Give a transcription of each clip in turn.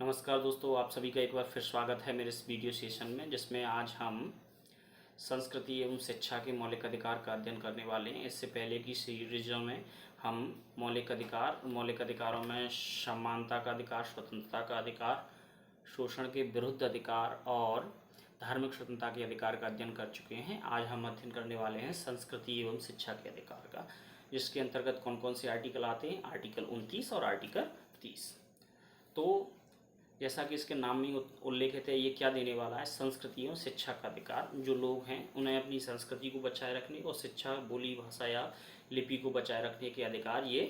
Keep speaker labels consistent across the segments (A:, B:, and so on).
A: नमस्कार दोस्तों, आप सभी का एक बार फिर स्वागत है मेरे इस वीडियो सेशन में, जिसमें आज हम संस्कृति एवं शिक्षा के मौलिक अधिकार का अध्ययन करने वाले हैं। इससे पहले की सीरीजों में हम मौलिक अधिकारों में समानता का अधिकार, स्वतंत्रता का अधिकार, शोषण के विरुद्ध अधिकार और धार्मिक स्वतंत्रता के अधिकार का अध्ययन कर चुके हैं। आज हम अध्ययन करने वाले हैं संस्कृति एवं शिक्षा के अधिकार का, जिसके अंतर्गत कौन कौन से आर्टिकल आते हैं। आर्टिकल 29 और आर्टिकल 30। तो जैसा कि इसके नाम में उल्लेखित है, ये क्या देने वाला है? संस्कृति एवं शिक्षा का अधिकार। जो लोग हैं उन्हें अपनी संस्कृति को बचाए रखने और शिक्षा, बोली, भाषा या लिपि को बचाए रखने के अधिकार ये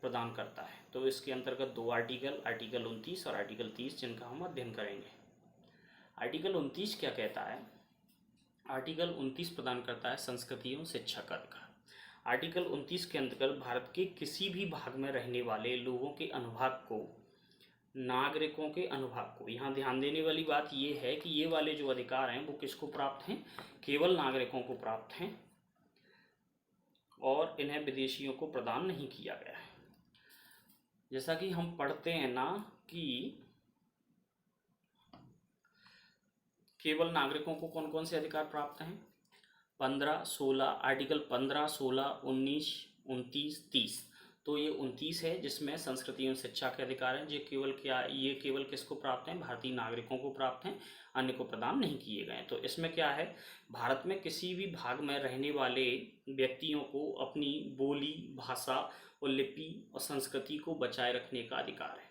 A: प्रदान करता है। तो इसके अंतर्गत दो आर्टिकल 29 और आर्टिकल 30, जिनका हम अध्ययन करेंगे। आर्टिकल 29 क्या कहता है? आर्टिकल 29 प्रदान करता है संस्कृति एवं शिक्षा का अधिकार। आर्टिकल 29 के अंतर्गत भारत के किसी भी भाग में रहने वाले लोगों के अनुभाग को, नागरिकों के अनुभाग को, यहाँ ध्यान देने वाली बात यह है कि ये वाले जो अधिकार हैं वो किसको प्राप्त हैं? केवल नागरिकों को प्राप्त हैं और इन्हें विदेशियों को प्रदान नहीं किया गया है। जैसा कि हम पढ़ते हैं ना कि केवल नागरिकों को कौन कौन से अधिकार प्राप्त हैं? 15, 16, आर्टिकल 15, 16, 19, 29, 30। तो ये 29 है, जिसमें संस्कृति एवं शिक्षा के अधिकार हैं। ये केवल किसको प्राप्त हैं? भारतीय नागरिकों को प्राप्त हैं, अन्य को प्रदान नहीं किए गए। तो इसमें क्या है? भारत में किसी भी भाग में रहने वाले व्यक्तियों को अपनी बोली, भाषा और लिपि और संस्कृति को बचाए रखने का अधिकार है।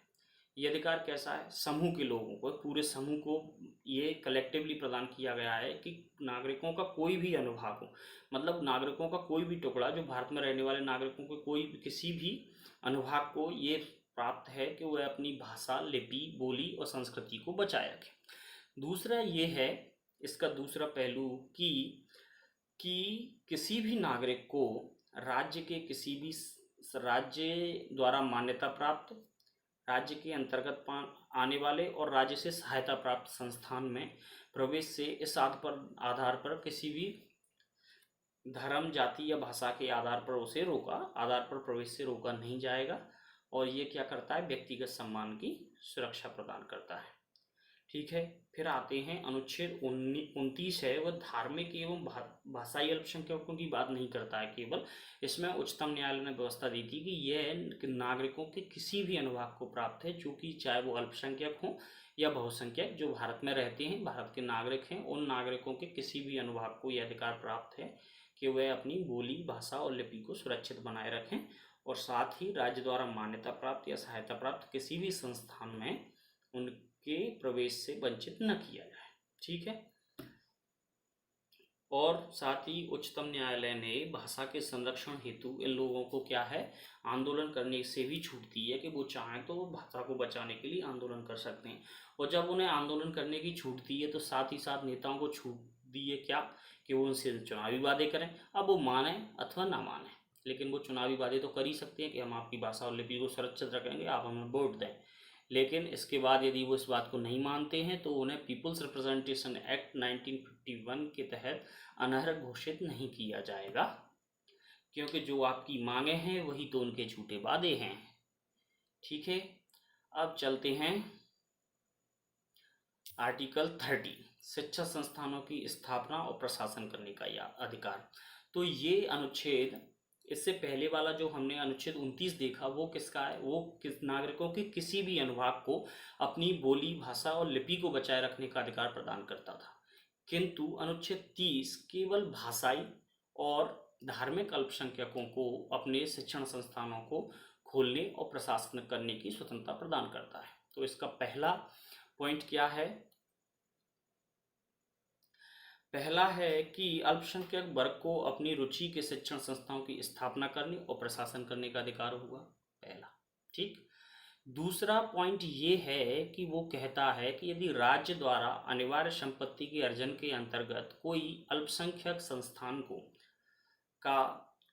A: ये अधिकार कैसा है? समूह के लोगों को, पूरे समूह को ये कलेक्टिवली प्रदान किया गया है कि नागरिकों का कोई भी अनुभाग हो, मतलब नागरिकों का कोई भी टुकड़ा, जो भारत में रहने वाले नागरिकों के कोई किसी भी अनुभाग को ये प्राप्त है कि वह अपनी भाषा, लिपि, बोली और संस्कृति को बचाए रखे। दूसरा ये है, इसका दूसरा पहलू कि किसी भी नागरिक को राज्य के किसी भी राज्य द्वारा मान्यता प्राप्त, राज्य के अंतर्गत आने वाले और राज्य से सहायता प्राप्त संस्थान में प्रवेश से इस आधार पर किसी भी धर्म, जाति या भाषा के आधार पर प्रवेश से रोका नहीं जाएगा। और ये क्या करता है? व्यक्तिगत सम्मान की सुरक्षा प्रदान करता है। ठीक है, फिर आते हैं अनुच्छेद 29 है, वह धार्मिक एवं भाषाई अल्पसंख्यकों की बात नहीं करता है केवल। इसमें उच्चतम न्यायालय ने व्यवस्था दी थी कि यह नागरिकों के किसी भी अनुभाग को प्राप्त है, जो कि चाहे वो अल्पसंख्यक हों या बहुसंख्यक, जो भारत में रहते हैं, भारत के नागरिक हैं, उन नागरिकों के किसी भी अनुभाग को यह अधिकार प्राप्त है कि वह अपनी बोली, भाषा और लिपि को सुरक्षित बनाए रखें और साथ ही राज्य द्वारा मान्यता प्राप्त या सहायता प्राप्त किसी भी संस्थान में उनके प्रवेश से वंचित न किया जाए। ठीक है, और साथ ही उच्चतम न्यायालय ने भाषा के संरक्षण हेतु इन लोगों को क्या है? आंदोलन करने से भी छूट दी है कि वो चाहें तो भाषा को बचाने के लिए आंदोलन कर सकते हैं। और जब उन्हें आंदोलन करने की छूट दी है तो साथ ही साथ नेताओं को छूट दी है क्या? कि वो उनसे चुनावी वादे करें। अब वो माने अथवा ना माने, लेकिन वो चुनावी वादे तो कर ही सकते हैं कि हम आपकी भाषा और लिपि को सुरक्षित रखेंगे, आप हमें वोट दें। लेकिन इसके बाद यदि वो इस बात को नहीं मानते हैं तो उन्हें पीपल्स रिप्रेजेंटेशन एक्ट 1951 के तहत अनर्ह घोषित नहीं किया जाएगा, क्योंकि जो आपकी मांगे हैं वही तो उनके झूठे वादे हैं। ठीक है, अब चलते हैं आर्टिकल 30, शिक्षा संस्थानों की स्थापना और प्रशासन करने का अधिकार। तो ये अनुच्छेद, इससे पहले वाला जो हमने अनुच्छेद 29 देखा, वो किसका है? वो नागरिकों के किसी भी अनुभाग को अपनी बोली, भाषा और लिपि को बचाए रखने का अधिकार प्रदान करता था। किंतु अनुच्छेद 30 केवल भाषाई और धार्मिक अल्पसंख्यकों को अपने शिक्षण संस्थानों को खोलने और प्रशासन करने की स्वतंत्रता प्रदान करता है। तो इसका पहला पॉइंट क्या है? पहला है कि अल्पसंख्यक वर्ग को अपनी रुचि के शिक्षण संस्थाओं की स्थापना करने और प्रशासन करने का अधिकार होगा, पहला। ठीक, दूसरा पॉइंट ये है कि वो कहता है कि यदि राज्य द्वारा अनिवार्य संपत्ति के अर्जन के अंतर्गत कोई अल्पसंख्यक संस्थान का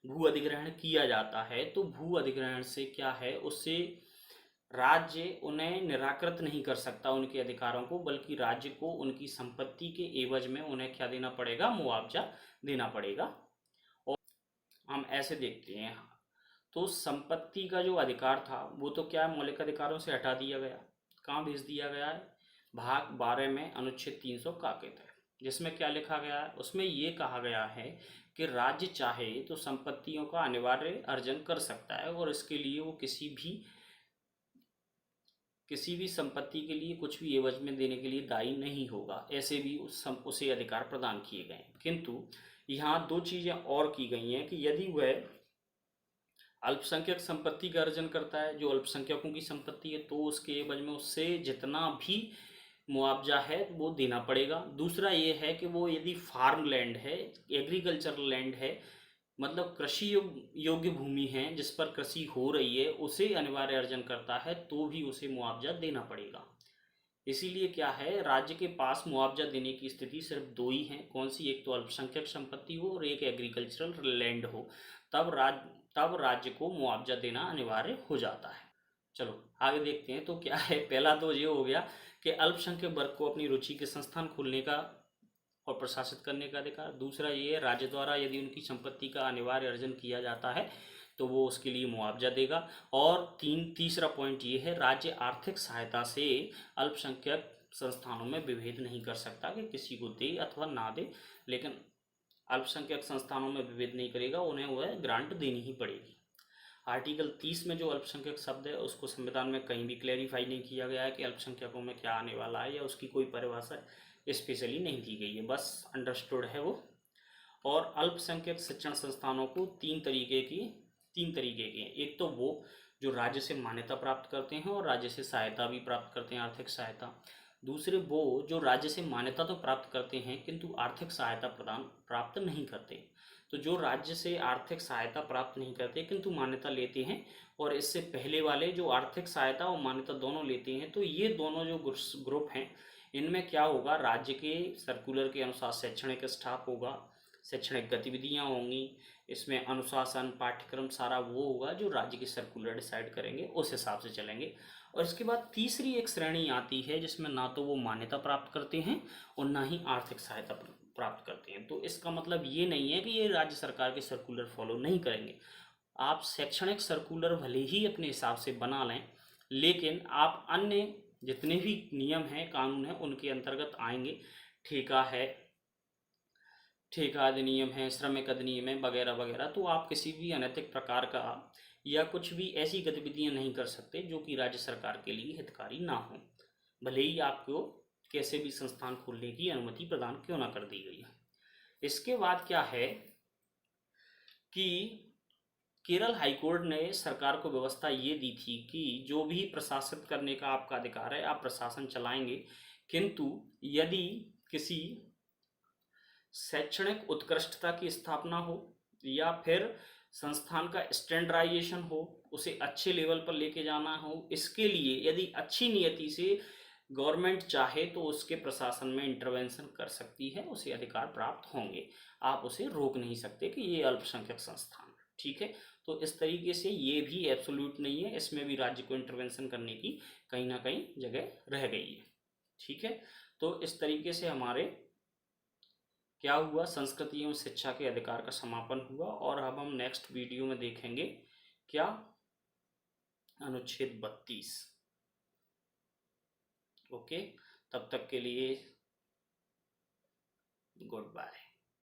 A: भू अधिग्रहण किया जाता है तो भू अधिग्रहण से क्या है, उससे राज्य उन्हें निराकृत नहीं कर सकता उनके अधिकारों को, बल्कि राज्य को उनकी संपत्ति के एवज में उन्हें क्या देना पड़ेगा? मुआवजा देना पड़ेगा। और हम ऐसे देखते हैं, तो संपत्ति का जो अधिकार था वो तो क्या मौलिक अधिकारों से हटा दिया गया। कहाँ भेज दिया गया है? भाग 12 में अनुच्छेद 300 का के तहत, जिसमें क्या लिखा गया है? उसमें ये कहा गया है कि राज्य चाहे तो संपत्तियों का अनिवार्य अर्जन कर सकता है और इसके लिए वो किसी भी संपत्ति के लिए कुछ भी एवज में देने के लिए दायी नहीं होगा। ऐसे भी उसे अधिकार प्रदान किए गए हैं। किंतु यहाँ दो चीजें और की गई हैं कि यदि वह अल्पसंख्यक संपत्ति का अर्जन करता है, जो अल्पसंख्यकों की संपत्ति है, तो उसके एवज में उससे जितना भी मुआवजा है वो देना पड़ेगा। दूसरा ये है कि वो यदि फार्म लैंड है, एग्रीकल्चरल लैंड है, मतलब कृषि योग्य भूमि है जिस पर कृषि हो रही है, उसे अनिवार्य अर्जन करता है तो भी उसे मुआवजा देना पड़ेगा। इसीलिए क्या है, राज्य के पास मुआवजा देने की स्थिति सिर्फ दो ही हैं। कौन सी? एक तो अल्पसंख्यक संपत्ति हो और एक एग्रीकल्चरल लैंड हो, तब राज्य को मुआवजा देना अनिवार्य हो जाता है। चलो आगे देखते हैं। तो क्या है, पहला तो ये हो गया कि अल्पसंख्यक वर्ग को अपनी रुचि के संस्थान खोलने का और प्रशासित करने का अधिकार। दूसरा ये है, राज्य द्वारा यदि उनकी संपत्ति का अनिवार्य अर्जन किया जाता है तो वो उसके लिए मुआवजा देगा। और तीसरा पॉइंट ये है, राज्य आर्थिक सहायता से अल्पसंख्यक संस्थानों में विभेद नहीं कर सकता कि किसी को दे अथवा ना दे, लेकिन अल्पसंख्यक संस्थानों में विभेद नहीं करेगा, उन्हें वह ग्रांट देनी ही पड़ेगी। आर्टिकल 30 में जो अल्पसंख्यक शब्द है उसको संविधान में कहीं भी क्लैरिफाई नहीं किया गया है कि अल्पसंख्यकों में क्या आने वाला है, या उसकी कोई परिभाषा स्पेशली नहीं दी गई है, बस अंडरस्टूड है वो। और अल्पसंख्यक शिक्षण संस्थानों को तीन तरीके के हैं। एक तो वो जो राज्य से मान्यता प्राप्त करते हैं और राज्य से सहायता भी प्राप्त करते हैं, आर्थिक सहायता। दूसरे वो जो राज्य से मान्यता तो प्राप्त करते हैं किंतु आर्थिक सहायता प्राप्त नहीं करते। तो जो राज्य से आर्थिक सहायता प्राप्त नहीं करते किंतु मान्यता लेते हैं, और इससे पहले वाले जो आर्थिक सहायता और मान्यता दोनों लेते हैं, तो ये दोनों जो ग्रुप हैं, इनमें क्या होगा, राज्य के सर्कुलर के अनुसार शैक्षणिक स्टाफ होगा, शैक्षणिक गतिविधियां होंगी, इसमें अनुशासन, पाठ्यक्रम सारा वो होगा जो राज्य के सर्कुलर डिसाइड करेंगे, उस हिसाब से चलेंगे। और इसके बाद तीसरी एक श्रेणी आती है जिसमें ना तो वो मान्यता प्राप्त करते हैं और ना ही आर्थिक सहायता प्राप्त करते हैं। तो इसका मतलब ये नहीं है कि ये राज्य सरकार के सर्कुलर फॉलो नहीं करेंगे। आप शैक्षणिक सर्कुलर भले ही अपने हिसाब से बना लें, लेकिन आप अन्य जितने भी नियम हैं, कानून हैं, उनके अंतर्गत आएंगे। ठेका अधिनियम है, श्रमिक अधिनियम है, वगैरह वगैरह। तो आप किसी भी अनैतिक प्रकार का या कुछ भी ऐसी गतिविधियां नहीं कर सकते जो कि राज्य सरकार के लिए हितकारी ना हो, भले ही आपको कैसे भी संस्थान खोलने की अनुमति प्रदान क्यों ना कर दी गई है। इसके बाद क्या है कि केरल हाईकोर्ट ने सरकार को व्यवस्था ये दी थी कि जो भी प्रशासित करने का आपका अधिकार है, आप प्रशासन चलाएंगे, किंतु यदि किसी शैक्षणिक उत्कृष्टता की स्थापना हो या फिर संस्थान का स्टैंडर्डाइजेशन हो, उसे अच्छे लेवल पर लेके जाना हो, इसके लिए यदि अच्छी नियति से गवर्नमेंट चाहे तो उसके प्रशासन में इंटरवेंशन कर सकती है, उसे अधिकार प्राप्त होंगे। आप उसे रोक नहीं सकते कि ये अल्पसंख्यक संस्थान, ठीक है। तो इस तरीके से ये भी एब्सोल्यूट नहीं है, इसमें भी राज्य को इंटरवेंशन करने की कहीं ना कहीं जगह रह गई है, ठीक है। तो इस तरीके से हमारे क्या हुआ, संस्कृति एवं शिक्षा के अधिकार का समापन हुआ। और अब हम नेक्स्ट वीडियो में देखेंगे क्या, अनुच्छेद 32। ओके, तब तक के लिए गुड बाय।